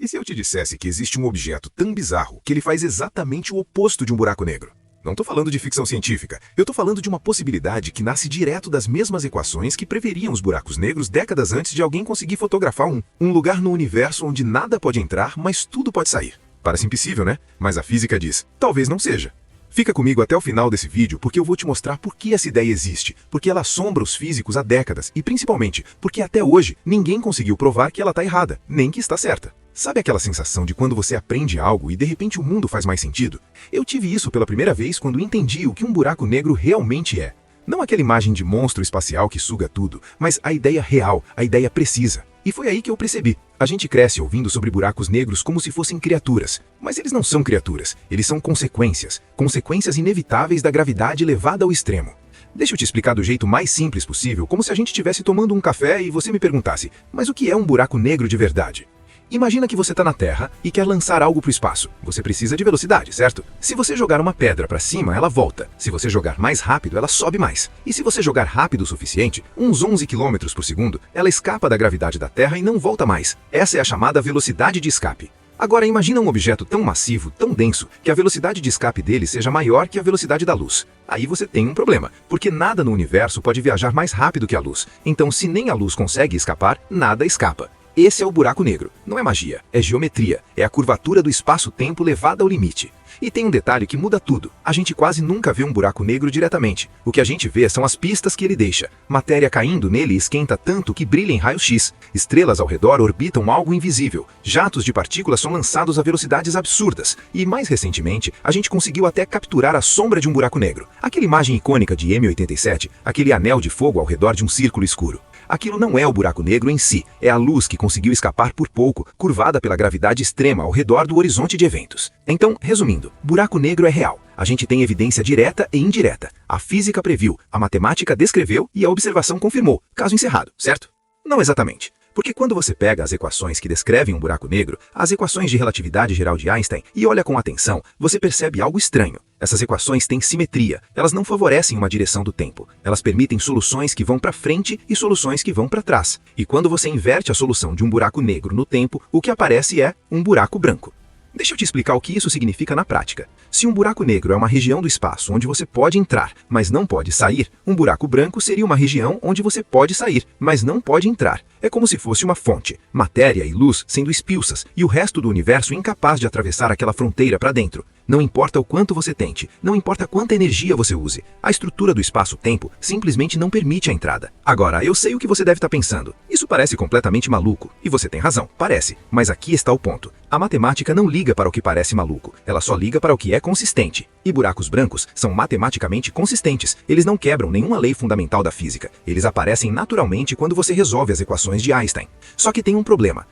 E se eu te dissesse que existe um objeto tão bizarro que ele faz exatamente o oposto de um buraco negro? Não estou falando de ficção científica, eu estou falando de uma possibilidade que nasce direto das mesmas equações que preveriam os buracos negros décadas antes de alguém conseguir fotografar um lugar no universo onde nada pode entrar, mas tudo pode sair. Parece impossível, né? Mas a física diz, talvez não seja. Fica comigo até o final desse vídeo porque eu vou te mostrar por que essa ideia existe, porque ela assombra os físicos há décadas e principalmente porque até hoje ninguém conseguiu provar que ela está errada, nem que está certa. Sabe aquela sensação de quando você aprende algo e de repente o mundo faz mais sentido? Eu tive isso pela primeira vez quando entendi o que um buraco negro realmente é. Não aquela imagem de monstro espacial que suga tudo, mas a ideia real, a ideia precisa. E foi aí que eu percebi. A gente cresce ouvindo sobre buracos negros como se fossem criaturas. Mas eles não são criaturas, eles são consequências. Consequências inevitáveis da gravidade levada ao extremo. Deixa eu te explicar do jeito mais simples possível, como se a gente estivesse tomando um café e você me perguntasse, mas o que é um buraco negro de verdade? Imagina que você está na Terra e quer lançar algo para o espaço. Você precisa de velocidade, certo? Se você jogar uma pedra para cima, ela volta. Se você jogar mais rápido, ela sobe mais. E se você jogar rápido o suficiente, uns 11 km por segundo, ela escapa da gravidade da Terra e não volta mais. Essa é a chamada velocidade de escape. Agora imagina um objeto tão massivo, tão denso, que a velocidade de escape dele seja maior que a velocidade da luz. Aí você tem um problema, porque nada no universo pode viajar mais rápido que a luz. Então, se nem a luz consegue escapar, nada escapa. Esse é o buraco negro. Não é magia, é geometria. É a curvatura do espaço-tempo levada ao limite. E tem um detalhe que muda tudo. A gente quase nunca vê um buraco negro diretamente. O que a gente vê são as pistas que ele deixa. Matéria caindo nele esquenta tanto que brilha em raios-x. Estrelas ao redor orbitam algo invisível. Jatos de partículas são lançados a velocidades absurdas. E mais recentemente, a gente conseguiu até capturar a sombra de um buraco negro. Aquela imagem icônica de M87, aquele anel de fogo ao redor de um círculo escuro. Aquilo não é o buraco negro em si, é a luz que conseguiu escapar por pouco, curvada pela gravidade extrema ao redor do horizonte de eventos. Então, resumindo, buraco negro é real. A gente tem evidência direta e indireta. A física previu, a matemática descreveu e a observação confirmou. Caso encerrado, certo? Não exatamente. Porque quando você pega as equações que descrevem um buraco negro, as equações de relatividade geral de Einstein, e olha com atenção, você percebe algo estranho. Essas equações têm simetria, elas não favorecem uma direção do tempo. Elas permitem soluções que vão para frente e soluções que vão para trás. E quando você inverte a solução de um buraco negro no tempo, o que aparece é um buraco branco. Deixa eu te explicar o que isso significa na prática. Se um buraco negro é uma região do espaço onde você pode entrar, mas não pode sair, um buraco branco seria uma região onde você pode sair, mas não pode entrar. É como se fosse uma fonte, matéria e luz sendo expulsas, e o resto do universo incapaz de atravessar aquela fronteira para dentro. Não importa o quanto você tente, não importa quanta energia você use, a estrutura do espaço-tempo simplesmente não permite a entrada. Agora, eu sei o que você deve estar pensando. Isso parece completamente maluco, e você tem razão, parece, mas aqui está o ponto. A matemática não liga para o que parece maluco, ela só liga para o que é consistente. E buracos brancos são matematicamente consistentes, eles não quebram nenhuma lei fundamental da física, eles aparecem naturalmente quando você resolve as equações de Einstein. Só que tem um problema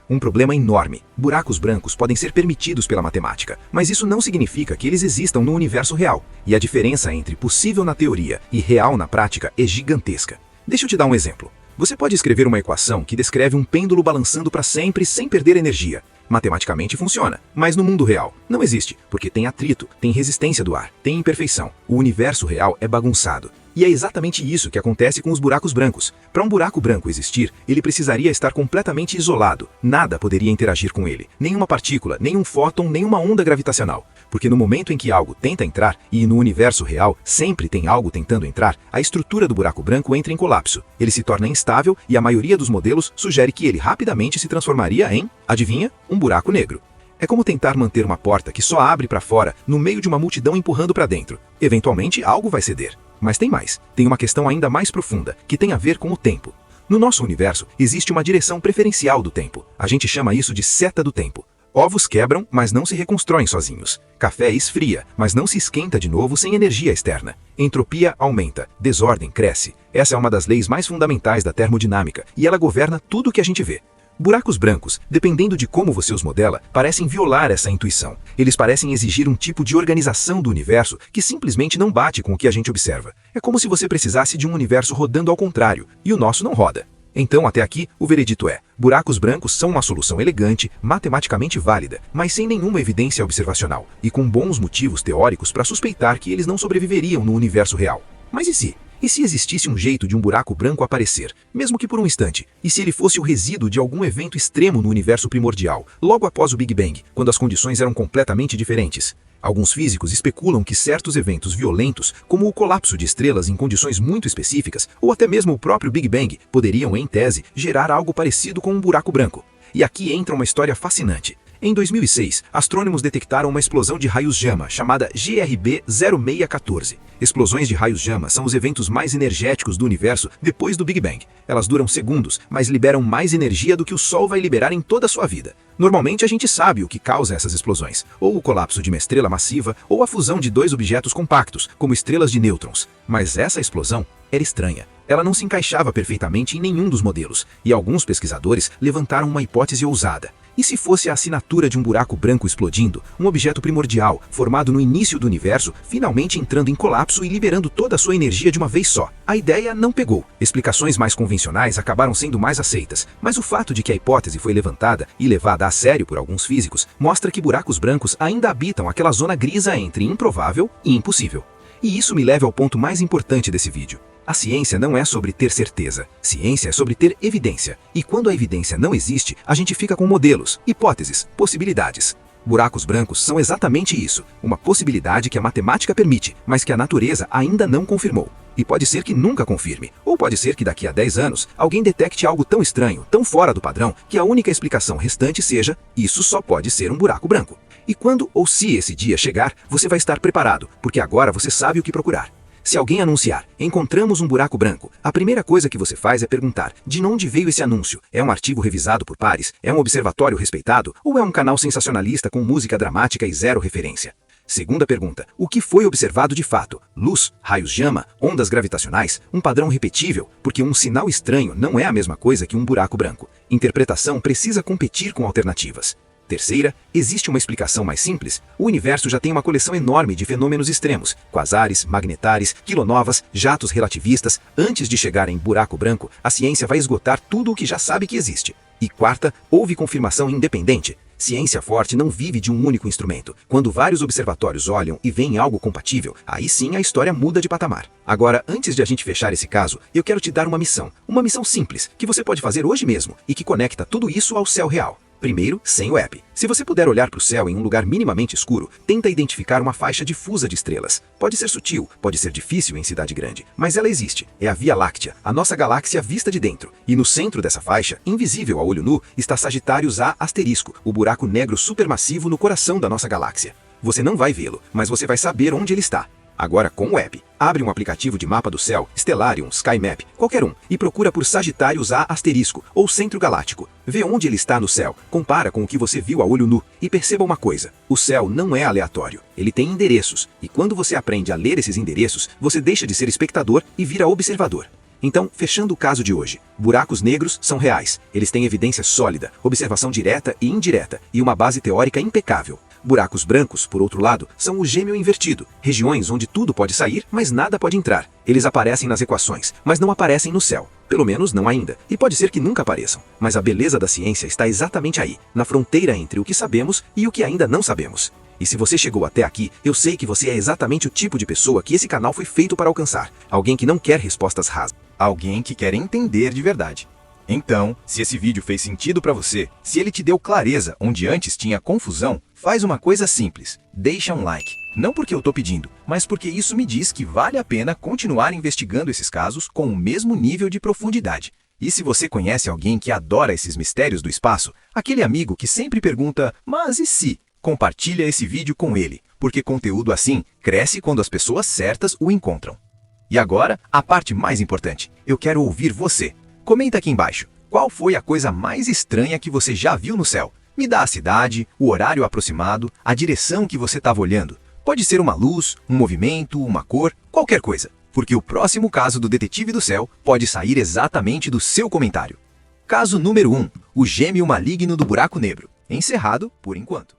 enorme. Buracos brancos podem ser permitidos pela matemática, mas isso não significa que eles existam no universo real. E a diferença entre possível na teoria e real na prática é gigantesca. Deixa eu te dar um exemplo. Você pode escrever uma equação que descreve um pêndulo balançando para sempre sem perder energia. Matematicamente funciona, mas no mundo real não existe, porque tem atrito, tem resistência do ar, tem imperfeição. O universo real é bagunçado. E é exatamente isso que acontece com os buracos brancos. Para um buraco branco existir, ele precisaria estar completamente isolado. Nada poderia interagir com ele. Nenhuma partícula, nenhum fóton, nenhuma onda gravitacional. Porque no momento em que algo tenta entrar, e no universo real sempre tem algo tentando entrar, a estrutura do buraco branco entra em colapso. Ele se torna instável e a maioria dos modelos sugere que ele rapidamente se transformaria em, adivinha, um buraco negro. É como tentar manter uma porta que só abre para fora no meio de uma multidão empurrando para dentro. Eventualmente algo vai ceder. Mas tem mais. Tem uma questão ainda mais profunda, que tem a ver com o tempo. No nosso universo, existe uma direção preferencial do tempo. A gente chama isso de seta do tempo. Ovos quebram, mas não se reconstroem sozinhos. Café esfria, mas não se esquenta de novo sem energia externa. Entropia aumenta, desordem cresce. Essa é uma das leis mais fundamentais da termodinâmica, e ela governa tudo o que a gente vê. Buracos brancos, dependendo de como você os modela, parecem violar essa intuição. Eles parecem exigir um tipo de organização do universo que simplesmente não bate com o que a gente observa. É como se você precisasse de um universo rodando ao contrário, e o nosso não roda. Então, até aqui, o veredito é: buracos brancos são uma solução elegante, matematicamente válida, mas sem nenhuma evidência observacional, e com bons motivos teóricos para suspeitar que eles não sobreviveriam no universo real. Mas e se? E se existisse um jeito de um buraco branco aparecer, mesmo que por um instante? E se ele fosse o resíduo de algum evento extremo no universo primordial, logo após o Big Bang, quando as condições eram completamente diferentes? Alguns físicos especulam que certos eventos violentos, como o colapso de estrelas em condições muito específicas, ou até mesmo o próprio Big Bang, poderiam, em tese, gerar algo parecido com um buraco branco. E aqui entra uma história fascinante. Em 2006, astrônomos detectaram uma explosão de raios-gama chamada GRB 0614. Explosões de raios-gama são os eventos mais energéticos do universo depois do Big Bang. Elas duram segundos, mas liberam mais energia do que o Sol vai liberar em toda a sua vida. Normalmente a gente sabe o que causa essas explosões, ou o colapso de uma estrela massiva, ou a fusão de dois objetos compactos, como estrelas de nêutrons. Mas essa explosão era estranha. Ela não se encaixava perfeitamente em nenhum dos modelos, e alguns pesquisadores levantaram uma hipótese ousada. E se fosse a assinatura de um buraco branco explodindo, um objeto primordial, formado no início do universo, finalmente entrando em colapso e liberando toda a sua energia de uma vez só? A ideia não pegou. Explicações mais convencionais acabaram sendo mais aceitas, mas o fato de que a hipótese foi levantada e levada a sério por alguns físicos mostra que buracos brancos ainda habitam aquela zona grisa entre improvável e impossível. E isso me leva ao ponto mais importante desse vídeo. A ciência não é sobre ter certeza. Ciência é sobre ter evidência. E quando a evidência não existe, a gente fica com modelos, hipóteses, possibilidades. Buracos brancos são exatamente isso, uma possibilidade que a matemática permite, mas que a natureza ainda não confirmou. E pode ser que nunca confirme, ou pode ser que daqui a 10 anos alguém detecte algo tão estranho, tão fora do padrão, que a única explicação restante seja: isso só pode ser um buraco branco. E quando ou se esse dia chegar, você vai estar preparado, porque agora você sabe o que procurar. Se alguém anunciar, encontramos um buraco branco, a primeira coisa que você faz é perguntar: de onde veio esse anúncio? É um artigo revisado por pares? É um observatório respeitado? Ou é um canal sensacionalista com música dramática e zero referência? Segunda pergunta: o que foi observado de fato? Luz, raios-gama, ondas gravitacionais, um padrão repetível? Porque um sinal estranho não é a mesma coisa que um buraco branco. Interpretação precisa competir com alternativas. Terceira, existe uma explicação mais simples. O universo já tem uma coleção enorme de fenômenos extremos, quasares, magnetares, quilonovas, jatos relativistas. Antes de chegar em buraco branco, a ciência vai esgotar tudo o que já sabe que existe. E quarta, houve confirmação independente. Ciência forte não vive de um único instrumento. Quando vários observatórios olham e veem algo compatível, aí sim a história muda de patamar. Agora, antes de a gente fechar esse caso, eu quero te dar uma missão simples, que você pode fazer hoje mesmo e que conecta tudo isso ao céu real. Primeiro, sem o app. Se você puder olhar para o céu em um lugar minimamente escuro, tenta identificar uma faixa difusa de estrelas. Pode ser sutil, pode ser difícil em cidade grande, mas ela existe. É a Via Láctea, a nossa galáxia vista de dentro. E no centro dessa faixa, invisível a olho nu, está Sagitários A asterisco, o buraco negro supermassivo no coração da nossa galáxia. Você não vai vê-lo, mas você vai saber onde ele está. Agora com o app, abre um aplicativo de mapa do céu, Stellarium, SkyMap, qualquer um, e procura por Sagitários A asterisco ou Centro Galáctico. Vê onde ele está no céu, compara com o que você viu a olho nu e perceba uma coisa: o céu não é aleatório, ele tem endereços, e quando você aprende a ler esses endereços, você deixa de ser espectador e vira observador. Então, fechando o caso de hoje, buracos negros são reais, eles têm evidência sólida, observação direta e indireta, e uma base teórica impecável. Buracos brancos, por outro lado, são o gêmeo invertido, regiões onde tudo pode sair, mas nada pode entrar. Eles aparecem nas equações, mas não aparecem no céu. Pelo menos não ainda, e pode ser que nunca apareçam. Mas a beleza da ciência está exatamente aí, na fronteira entre o que sabemos e o que ainda não sabemos. E se você chegou até aqui, eu sei que você é exatamente o tipo de pessoa que esse canal foi feito para alcançar. Alguém que não quer respostas rasas. Alguém que quer entender de verdade. Então, se esse vídeo fez sentido para você, se ele te deu clareza onde antes tinha confusão, faz uma coisa simples: deixa um like. Não porque eu tô pedindo, mas porque isso me diz que vale a pena continuar investigando esses casos com o mesmo nível de profundidade. E se você conhece alguém que adora esses mistérios do espaço, aquele amigo que sempre pergunta: mas e se? Compartilha esse vídeo com ele, porque conteúdo assim cresce quando as pessoas certas o encontram. E agora, a parte mais importante: eu quero ouvir você. Comenta aqui embaixo, qual foi a coisa mais estranha que você já viu no céu? Me dá a cidade, o horário aproximado, a direção que você estava olhando. Pode ser uma luz, um movimento, uma cor, qualquer coisa. Porque o próximo caso do Detetive do Céu pode sair exatamente do seu comentário. Caso número 1, o gêmeo maligno do buraco negro. Encerrado por enquanto.